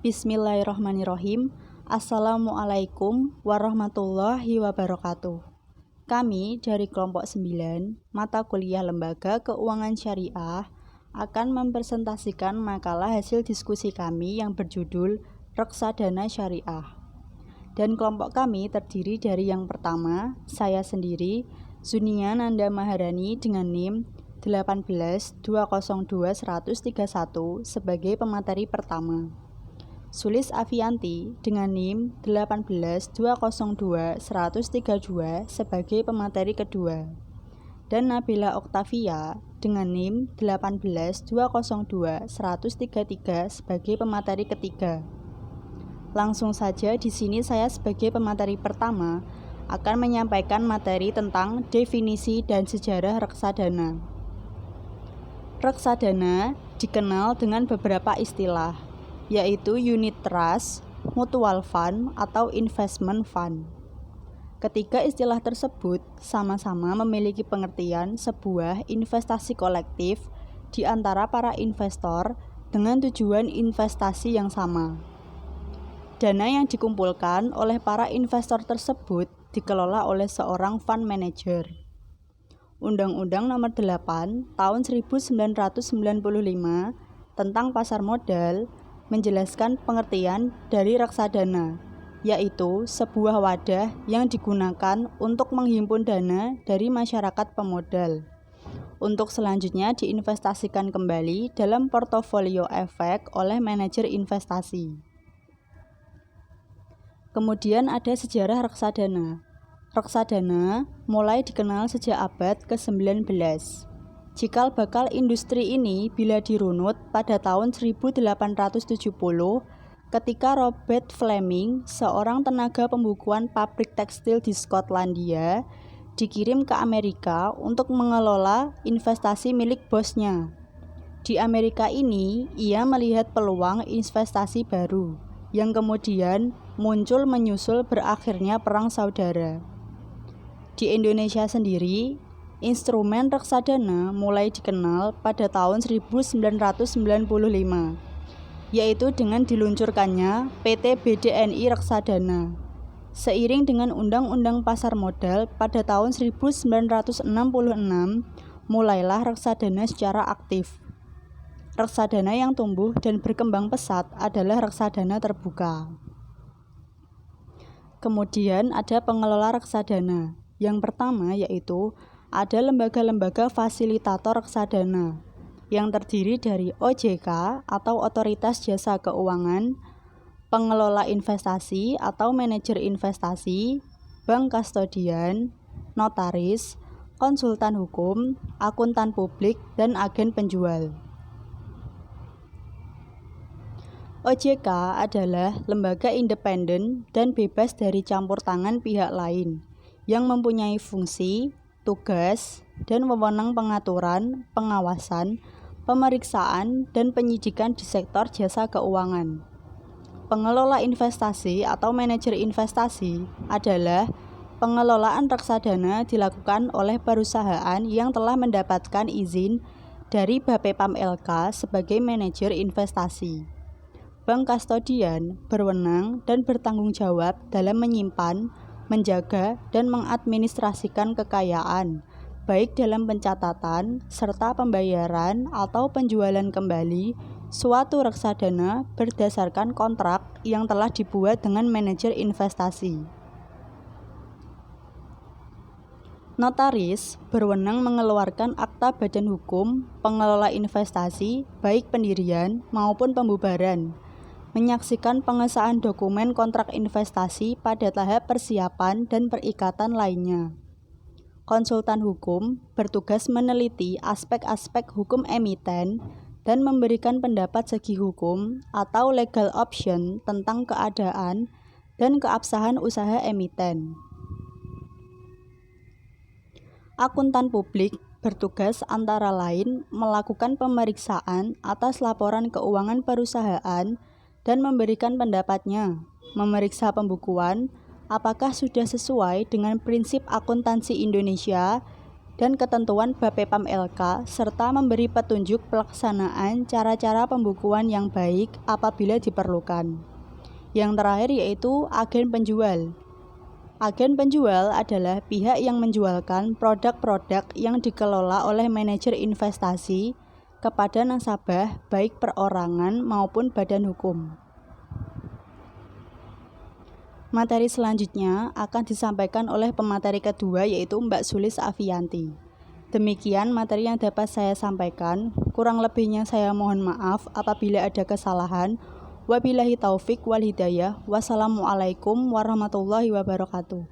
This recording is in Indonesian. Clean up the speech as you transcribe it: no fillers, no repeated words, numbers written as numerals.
Bismillahirrahmanirrahim. Assalamualaikum warahmatullahi wabarakatuh. Kami dari kelompok 9 mata kuliah Lembaga Keuangan Syariah akan mempresentasikan makalah hasil diskusi kami yang berjudul Reksadana Syariah. Dan kelompok kami terdiri dari yang pertama, saya sendiri, Zunia Nanda Maharani dengan NIM 18202-131 sebagai pemateri pertama. Sulis Avianti dengan NIM 18202-132 sebagai pemateri kedua. Dan Nabila Oktavia dengan NIM 18202-133 sebagai pemateri ketiga. Langsung saja di sini saya sebagai pemateri pertama akan menyampaikan materi tentang definisi dan sejarah reksadana. Reksadana dikenal dengan beberapa istilah, yaitu unit trust, mutual fund, atau investment fund. Ketiga istilah tersebut sama-sama memiliki pengertian sebuah investasi kolektif di antara para investor dengan tujuan investasi yang sama. Dana yang dikumpulkan oleh para investor tersebut dikelola oleh seorang fund manager. Undang-Undang Nomor 8 Tahun 1995 tentang pasar modal menjelaskan pengertian dari reksadana, yaitu sebuah wadah yang digunakan untuk menghimpun dana dari masyarakat pemodal untuk selanjutnya diinvestasikan kembali dalam portofolio efek oleh manajer investasi. Kemudian ada sejarah reksadana. Reksadana mulai dikenal sejak abad ke-19. Cikal bakal industri ini bila dirunut pada tahun 1870 ketika Robert Fleming, seorang tenaga pembukuan pabrik tekstil di Skotlandia, dikirim ke Amerika untuk mengelola investasi milik bosnya. Di Amerika ini, ia melihat peluang investasi baru yang kemudian muncul menyusul berakhirnya Perang Saudara. Di Indonesia sendiri, instrumen reksadana mulai dikenal pada tahun 1995, yaitu dengan diluncurkannya PT BDNI Reksadana. Seiring dengan Undang-Undang Pasar Modal pada tahun 1966, mulailah reksadana secara aktif. Reksadana yang tumbuh dan berkembang pesat adalah reksadana terbuka. Kemudian ada pengelola reksadana. Yang pertama yaitu ada lembaga-lembaga fasilitator reksadana yang terdiri dari OJK atau Otoritas Jasa Keuangan, pengelola investasi atau manajer investasi, bank kastodian, notaris, konsultan hukum, akuntan publik, dan agen penjual. OJK adalah lembaga independen dan bebas dari campur tangan pihak lain yang mempunyai fungsi, tugas, dan wewenang pengaturan, pengawasan, pemeriksaan, dan penyidikan di sektor jasa keuangan. Pengelola investasi atau manajer investasi adalah pengelolaan reksadana dilakukan oleh perusahaan yang telah mendapatkan izin dari Bapepam LK sebagai manajer investasi. Bank kastodian berwenang dan bertanggung jawab dalam menyimpan, menjaga, dan mengadministrasikan kekayaan, baik dalam pencatatan serta pembayaran atau penjualan kembali suatu reksadana berdasarkan kontrak yang telah dibuat dengan manajer investasi. Notaris berwenang mengeluarkan akta badan hukum pengelola investasi, baik pendirian maupun pembubaran, menyaksikan pengesahan dokumen kontrak investasi pada tahap persiapan dan perikatan lainnya. Konsultan hukum bertugas meneliti aspek-aspek hukum emiten dan memberikan pendapat segi hukum atau legal option tentang keadaan dan keabsahan usaha emiten. Akuntan publik bertugas antara lain melakukan pemeriksaan atas laporan keuangan perusahaan dan memberikan pendapatnya, memeriksa pembukuan, apakah sudah sesuai dengan prinsip akuntansi Indonesia dan ketentuan BAPEPAM LK, serta memberi petunjuk pelaksanaan cara-cara pembukuan yang baik apabila diperlukan. Yang terakhir yaitu agen penjual. Agen penjual adalah pihak yang menjualkan produk-produk yang dikelola oleh manajer investasi kepada nasabah baik perorangan maupun badan hukum. Materi selanjutnya akan disampaikan oleh pemateri kedua yaitu Mbak Sulis Afianti. Demikian materi yang dapat saya sampaikan, kurang lebihnya saya mohon maaf apabila ada kesalahan. Wabillahi taufik wal hidayah. Wassalamualaikum warahmatullahi wabarakatuh.